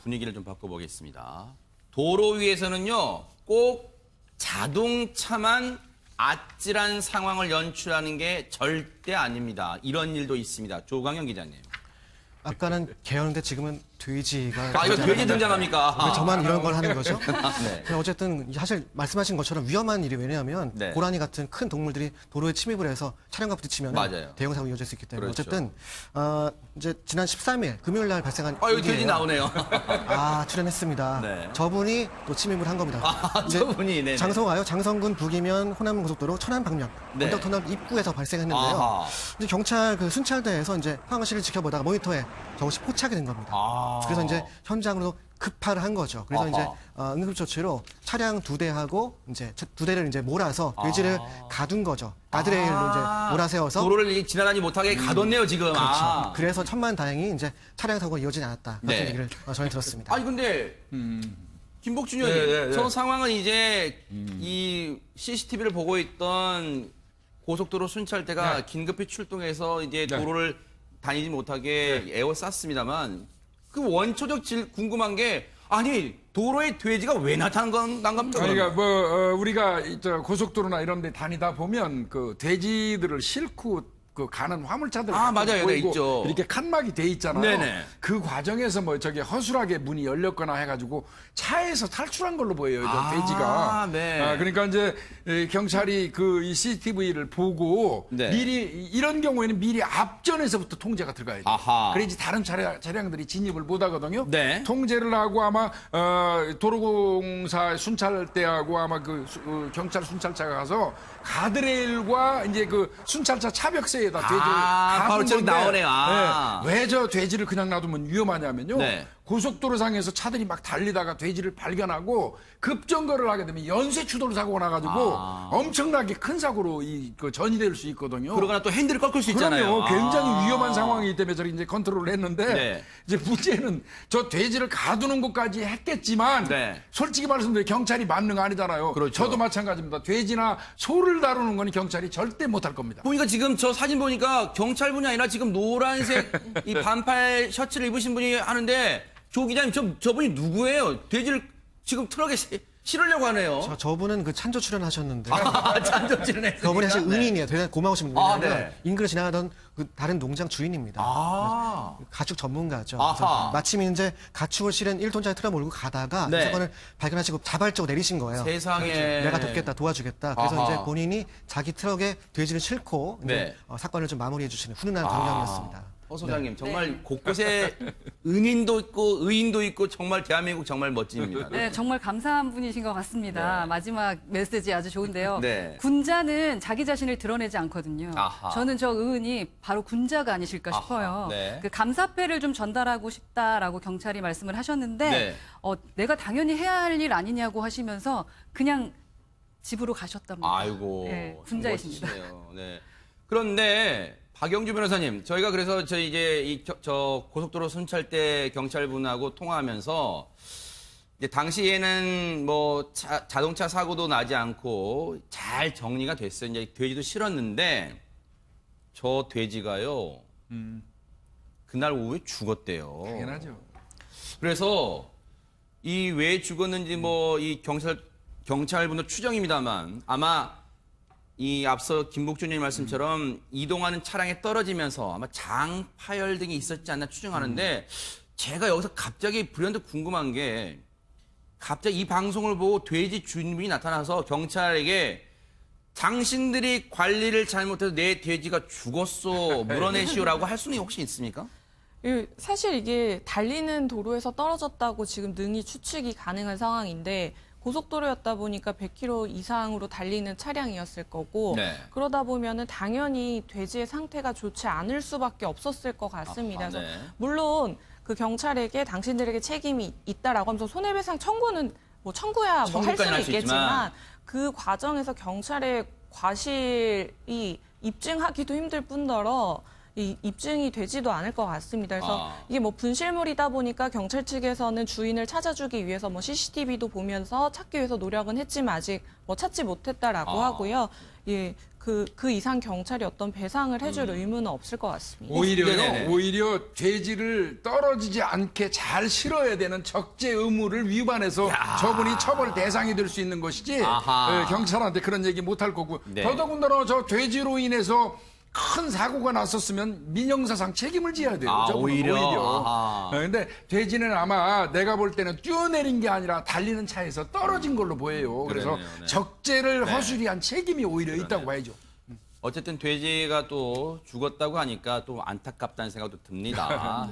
분위기를 좀 바꿔보겠습니다. 도로 위에서는요, 꼭 자동차만 아찔한 상황을 연출하는 게 절대 아닙니다. 이런 일도 있습니다. 조광현 기자님. 아까는 개였는데 지금은 돼지가. 이거 돼지 등장합니까? 왜 저만 이런 걸 하는 거죠? 네. 그냥 어쨌든 사실 말씀하신 것처럼 위험한 일이 왜냐하면 네. 고라니 같은 큰 동물들이 도로에 침입을 해서 차량과 부딪히면 맞아요. 대형 사고 이어질 수 있기 때문에 그렇죠. 어쨌든 이제 지난 13일 금요일 날 발생한 이거 돼지 일이에요. 나오네요. 출연했습니다. 네. 저분이 또 침입을 한 겁니다. 이제 저분이, 네네. 장성군 북이면 호남 고속도로 천안 방면 네. 언덕터널 입구에서 발생했는데요. 아하. 이제 경찰 그 순찰대에서 이제 상황실을 지켜보다가 모니터에 저것이 포착이 된 겁니다. 그래서 이제 현장으로 급파를 한 거죠. 그래서 아하. 이제 응급조치로 차량 2대하고 이제 2대를 이제 몰아서 돼지를 가둔 거죠. 가드레일로 이제 몰아세워서. 도로를 지나다니 못하게 가뒀네요, 지금. 그렇죠. 그래서 천만다행히 이제 차량 사고가 이어지지 않았다. 그런 네. 얘기를 전해 들었습니다. 아니 근데 김복준 의원님, 저 상황은 이제 이 CCTV를 보고 있던 고속도로 순찰대가 긴급히 출동해서 이제 도로를 다니지 못하게 에워쌌습니다만 그 원초적 궁금한 게 아니 도로에 돼지가 왜 나타난 겁니까? 그러니까 우리가 고속도로나 이런 데 다니다 보면 그 돼지들을 싣고 그 가는 화물차들 맞아요. 네, 있죠. 이렇게 칸막이 돼 있잖아요. 네네. 그 과정에서 저기 허술하게 문이 열렸거나 해가지고 차에서 탈출한 걸로 보여요. 돼지가. 네. 그러니까 이제 경찰이 이 CCTV를 보고 네. 미리 이런 경우에는 미리 앞전에서부터 통제가 들어가야 돼요. 아하. 그래야지 다른 차량들이 진입을 못 하거든요. 네. 통제를 하고 아마 도로공사 순찰대하고 아마 경찰 순찰차가 가서 가드레일과 이제 그 순찰차 차벽세에다 돼지를 바로 저기 나오네요. 왜 저 돼지를 그냥 놔두면 위험하냐면요. 네. 고속도로상에서 차들이 막 달리다가 돼지를 발견하고 급정거를 하게 되면 연쇄 추돌 사고가 나가지고 엄청나게 큰 사고로 전이될 수 있거든요. 그러거나 또 핸들을 꺾을 수 있잖아요. 그럼요. 굉장히 위험한 상황이기 때문에 저를 이제 컨트롤을 했는데 네. 이제 문제는 저 돼지를 가두는 것까지 했겠지만 네. 솔직히 말씀드리면 경찰이 만능 아니잖아요. 그렇죠. 저도 마찬가지입니다. 돼지나 소를 다루는 건 경찰이 절대 못할 겁니다. 보니까 지금 저 사진 보니까 경찰분이 아니라 지금 노란색 이 반팔 셔츠를 입으신 분이 하는데 조 기자님 저분이 누구예요? 돼지를 지금 트럭에 실으려고 하네요. 저분은 그 찬조 출연하셨는데 찬조치는 했으니까. 저분이 사실 은인이에요. 대단히 고마우신 분이에요. 네. 인근을 지나가던 그 다른 농장 주인입니다. 가축 전문가죠. 아하. 그래서 마침 이제 가축을 실은 1톤짜리 트럭 몰고 가다가 네. 이 사건을 발견하시고 자발적으로 내리신 거예요. 세상에. 내가 돕겠다, 도와주겠다. 그래서 아하. 이제 본인이 자기 트럭에 돼지를 싣고 이제 네. 사건을 좀 마무리해 주시는 훈훈한 광경이었습니다. 허 소장님 정말 곳곳에 은인도 있고 의인도 있고 정말 대한민국 정말 멋집니다. 네, 정말 감사한 분이신 것 같습니다. 네. 마지막 메시지 아주 좋은데요. 네. 군자는 자기 자신을 드러내지 않거든요. 아하. 저는 저 의원이 바로 군자가 아니실까 싶어요. 네. 그 감사패를 좀 전달하고 싶다라고 경찰이 말씀을 하셨는데 네. 내가 당연히 해야 할 일 아니냐고 하시면서 그냥 집으로 가셨답니다. 아이고. 네, 참 군자이십니다. 멋지시네요. 네. 그런데 박영주 변호사님, 저희가 그래서 저희 이제 저 고속도로 순찰대 경찰분하고 통화하면서 이제 당시에는 뭐 자동차 사고도 나지 않고 잘 정리가 됐어요. 이제 돼지도 실었는데 저 돼지가요. 그날 오후에 죽었대요. 당연하죠. 그래서 이 왜 죽었는지 뭐 이 경찰분들 추정입니다만 아마 이 앞서 김복준님 말씀처럼 이동하는 차량에 떨어지면서 아마 장 파열 등이 있었지 않나 추정하는데 제가 여기서 갑자기 불현듯 궁금한 게 갑자기 이 방송을 보고 돼지 주인분이 나타나서 경찰에게 당신들이 관리를 잘못해서 내 돼지가 죽었어 물어내시오라고 할 수는 혹시 있습니까? 사실 이게 달리는 도로에서 떨어졌다고 지금 능히 추측이 가능한 상황인데 고속도로였다 보니까 100km 이상으로 달리는 차량이었을 거고 네. 그러다 보면은 당연히 돼지의 상태가 좋지 않을 수밖에 없었을 것 같습니다. 네. 그래서 물론 그 경찰에게 당신들에게 책임이 있다라고 하면서 손해배상 청구는 뭐 청구야 뭐 할 수는 있겠지만 그 과정에서 경찰의 과실이 입증하기도 힘들 뿐더러 이 입증이 되지도 않을 것 같습니다. 그래서 이게 뭐 분실물이다 보니까 경찰 측에서는 주인을 찾아주기 위해서 뭐 CCTV도 보면서 찾기 위해서 노력은 했지만 아직 뭐 찾지 못했다라고 하고요. 예, 그 이상 경찰이 어떤 배상을 해줄 의무는 없을 것 같습니다. 오히려요, 네네네. 오히려 돼지를 떨어지지 않게 잘 실어야 되는 적재 의무를 위반해서 저분이 처벌 대상이 될 수 있는 것이지 아하. 경찰한테 그런 얘기 못 할 거고 네. 더더군다나 저 돼지로 인해서 큰 사고가 났었으면 민형사상 책임을 져야 돼요. 아, 저분은 오히려. 오히려. 아하. 근데 돼지는 아마 내가 볼 때는 뛰어내린 게 아니라 달리는 차에서 떨어진 걸로 보여요. 그래서 그러네요, 네. 적재를 네. 허술이한 책임이 오히려 있다고 봐야죠. 어쨌든 돼지가 또 죽었다고 하니까 또 안타깝다는 생각도 듭니다.